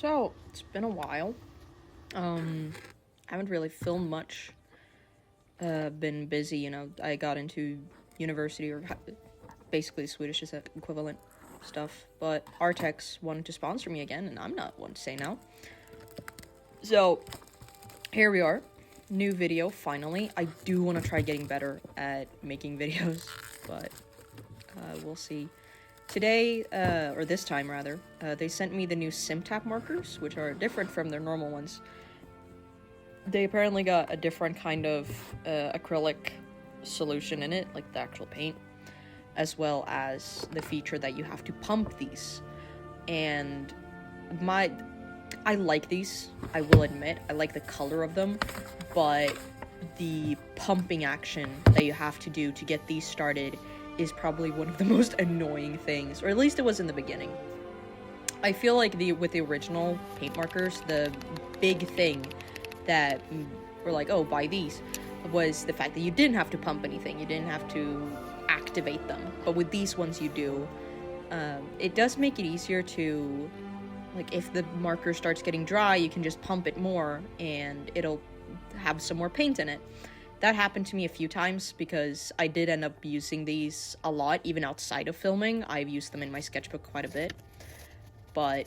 So, it's been a while. Haven't really filmed much. Been busy, I got into university, or basically Swedish is equivalent stuff. But Arrtx wanted to sponsor me again, and I'm not one to say no. So, here we are. New video, finally. I do want to try getting better at making videos, but we'll see. Today, or this time rather, they sent me the new Simtap markers, which are different from their normal ones. They apparently got a different kind of acrylic solution in it, like the actual paint, as well as the feature that you have to pump these. And I like these, I will admit. I like the color of them, but the pumping action that you have to do to get these started is probably one of the most annoying things, or at least it was in the beginning. I feel like with the original paint markers, the big thing that were like, oh, buy these, was the fact that you didn't have to pump anything, you didn't have to activate them. But with these ones you do. It does make it easier to, like, if the marker starts getting dry, you can just pump it more and it'll have some more paint in it. That happened to me a few times because I did end up using these a lot, even outside of filming. I've used them in my sketchbook quite a bit. But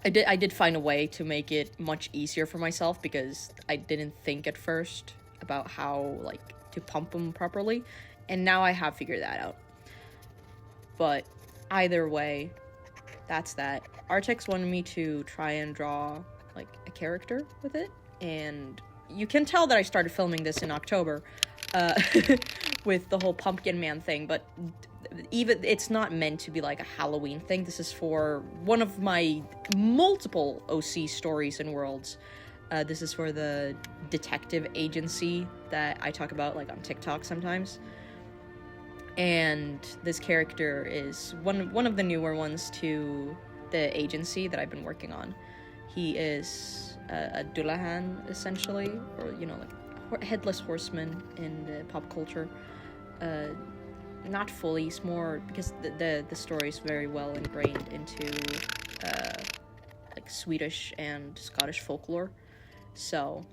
I did find a way to make it much easier for myself because I didn't think at first about how, like, to pump them properly. And now I have figured that out. But either way, that's that. Arrtx wanted me to try and draw, like, a character with it. And you can tell that I started filming this in October with the whole Pumpkin Man thing, but even it's not meant to be like a Halloween thing. This is for one of my multiple OC stories and worlds. This is for the detective agency that I talk about, like, on TikTok sometimes. And this character is one of the newer ones to the agency that I've been working on. He is a Dullahan, essentially, or, like, headless horseman in the pop culture. Not fully, he's more, because the story is very well ingrained into, like, Swedish and Scottish folklore. So,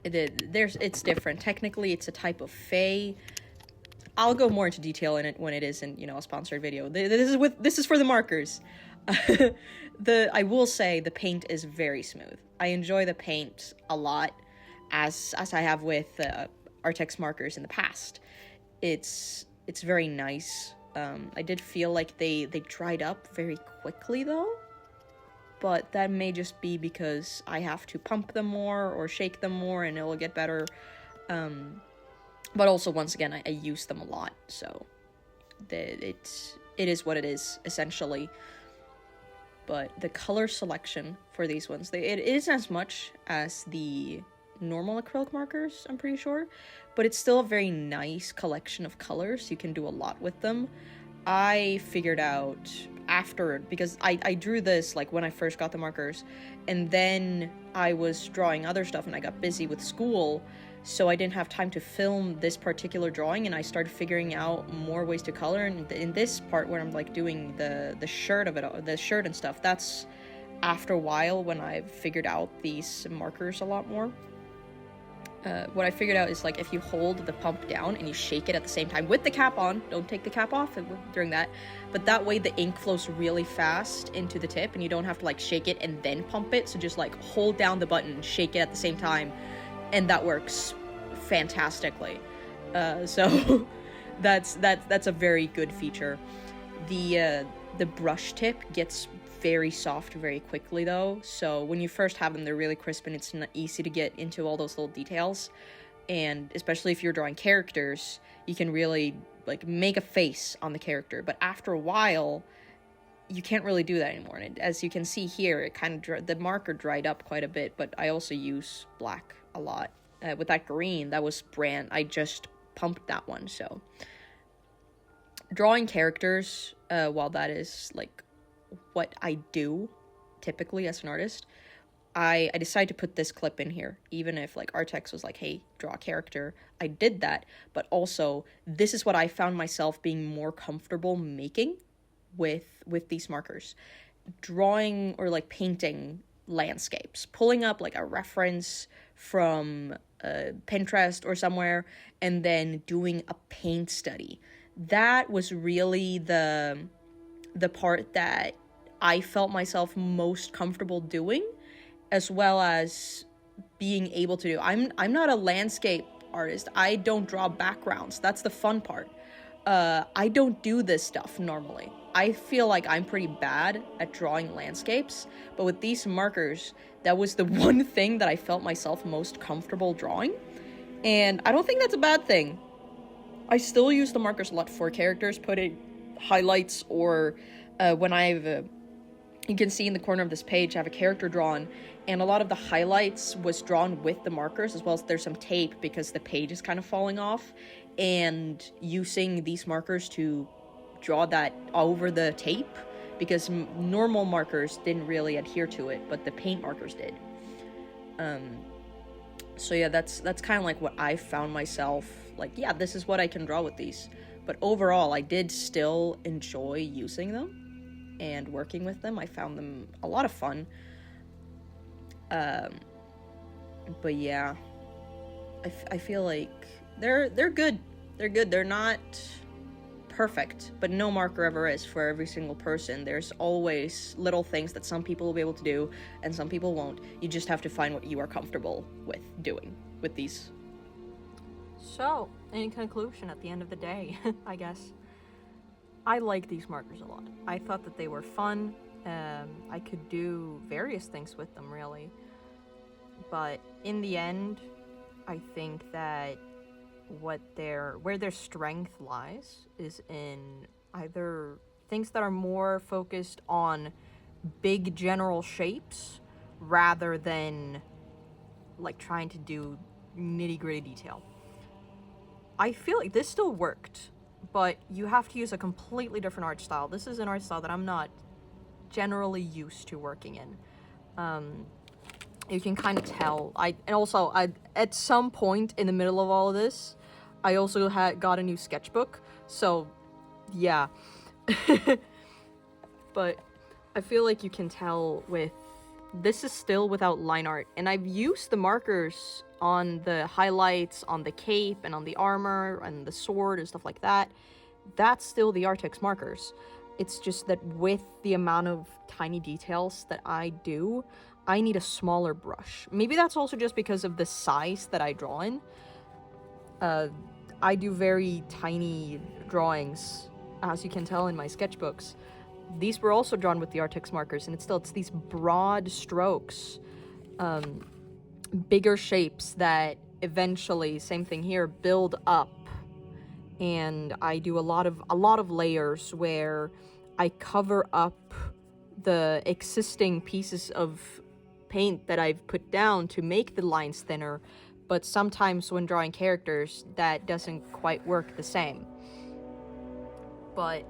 it's different. Technically, it's a type of fae. I'll go more into detail in it when it is in, a sponsored video. This is for the markers. I will say the paint is very smooth. I enjoy the paint a lot, as I have with Arrtx markers in the past. It's very nice. I did feel like they dried up very quickly though, but that may just be because I have to pump them more or shake them more and it will get better. But also, once again, I use them a lot, so it is what it is, essentially. But the color selection for these ones, it isn't as much as the normal acrylic markers, I'm pretty sure, but it's still a very nice collection of colors. You can do a lot with them. I figured out after, because I drew this, like, when I first got the markers, and then I was drawing other stuff and I got busy with school, so I didn't have time to film this particular drawing, and I started figuring out more ways to color. And in this part where I'm, like, doing the shirt of it, the shirt and stuff, that's after a while when I figured out these markers a lot more. What I figured out is, like, if you hold the pump down and you shake it at the same time with the cap on, don't take the cap off during that, but that way the ink flows really fast into the tip and you don't have to, like, shake it and then pump it. So just, like, hold down the button, shake it at the same time, and that works fantastically. So that's a very good feature. The brush tip gets very soft very quickly though, so when you first have them, they're really crisp and it's not easy to get into all those little details. And especially if you're drawing characters, you can really, like, make a face on the character, but after a while you can't really do that anymore. And as you can see here, it kind of the marker dried up quite a bit, but I also use black a lot. With that green, that was I just pumped that one. So drawing characters, while that is, like, what I do typically as an artist, I decided to put this clip in here, even if, like, Arrtx was like, hey, draw a character. I did that, but also this is what I found myself being more comfortable making with these markers. drawing or like painting landscapes, pulling up like a reference from Pinterest or somewhere, and then doing a paint study. That was really the part that I felt myself most comfortable doing, as well as being able to do. I'm not a landscape artist. I don't draw backgrounds. That's the fun part. I don't do this stuff normally. I feel like I'm pretty bad at drawing landscapes, but with these markers, that was the one thing that I felt myself most comfortable drawing, and I don't think that's a bad thing. I still use the markers a lot for characters, putting highlights, or when I've you can see in the corner of this page, I have a character drawn, and a lot of the highlights was drawn with the markers, as well as there's some tape because the page is kind of falling off, and using these markers to draw that over the tape, because normal markers didn't really adhere to it, but the paint markers did. So yeah, that's kind of like what I found myself, like, yeah, this is what I can draw with these. But overall, I did still enjoy using them and working with them. I found them a lot of fun. But yeah, I feel like they're good. They're good. They're not perfect, but no marker ever is for every single person. There's always little things that some people will be able to do and some people won't. You just have to find what you are comfortable with doing with these. So, in conclusion, at the end of the day, I guess, I like these markers a lot. I thought that they were fun. I could do various things with them, really. But in the end, I think that where their strength lies is in either things that are more focused on big general shapes rather than like trying to do nitty-gritty detail. I feel like this still worked, but you have to use a completely different art style. This is an art style that I'm not generally used to working in. You can kind of tell. At some point in the middle of all of this, I also got a new sketchbook. So, yeah. But I feel like you can tell with this is still without line art, and I've used the markers on the highlights, on the cape, and on the armor, and the sword, and stuff like that. That's still the Arrtx markers. It's just that with the amount of tiny details that I do, I need a smaller brush. Maybe that's also just because of the size that I draw in. I do very tiny drawings, as you can tell in my sketchbooks. These were also drawn with the Arrtx markers, and it's these broad strokes, bigger shapes that eventually, same thing here, build up. And I do a lot of layers where I cover up the existing pieces of paint that I've put down to make the lines thinner, but sometimes when drawing characters, that doesn't quite work the same. But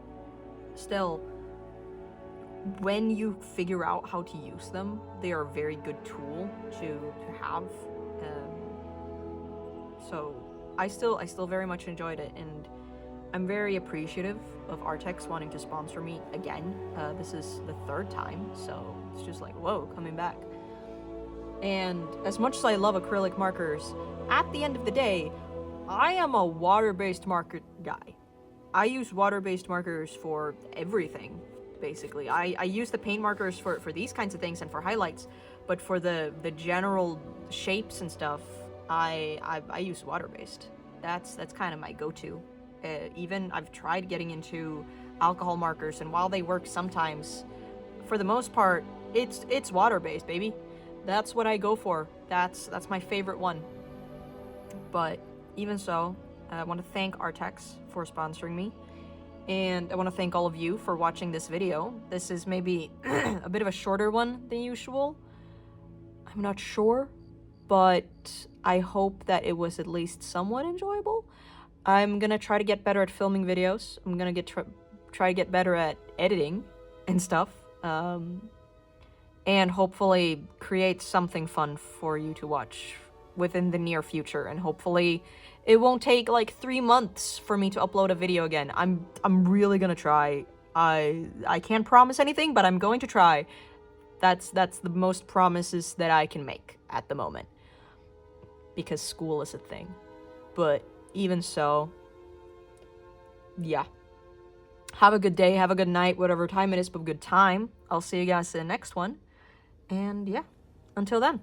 still, when you figure out how to use them, they are a very good tool to have. So I still very much enjoyed it, and I'm very appreciative of Arrtx wanting to sponsor me again. This is the third time, so it's just like, whoa, coming back. And as much as I love acrylic markers, at the end of the day, I am a water-based marker guy. I use water-based markers for everything, basically. I use the paint markers for these kinds of things and for highlights, but for the general shapes and stuff, I use water-based. That's kind of my go-to. Even I've tried getting into alcohol markers, and while they work sometimes, for the most part, it's water-based, baby. That's what I go for. That's my favorite one. But even so, I want to thank Arrtx for sponsoring me, and I want to thank all of you for watching this video. This is maybe a bit of a shorter one than usual. I'm not sure, but I hope that it was at least somewhat enjoyable. I'm gonna try to get better at filming videos. I'm gonna try to get better at editing and stuff. And hopefully create something fun for you to watch within the near future. And hopefully it won't take like 3 months for me to upload a video again. I'm really gonna try. I can't promise anything, but I'm going to try. That's the most promises that I can make at the moment, because school is a thing. But even so, yeah. Have a good day, have a good night, whatever time it is, but good time. I'll see you guys in the next one. And yeah, until then.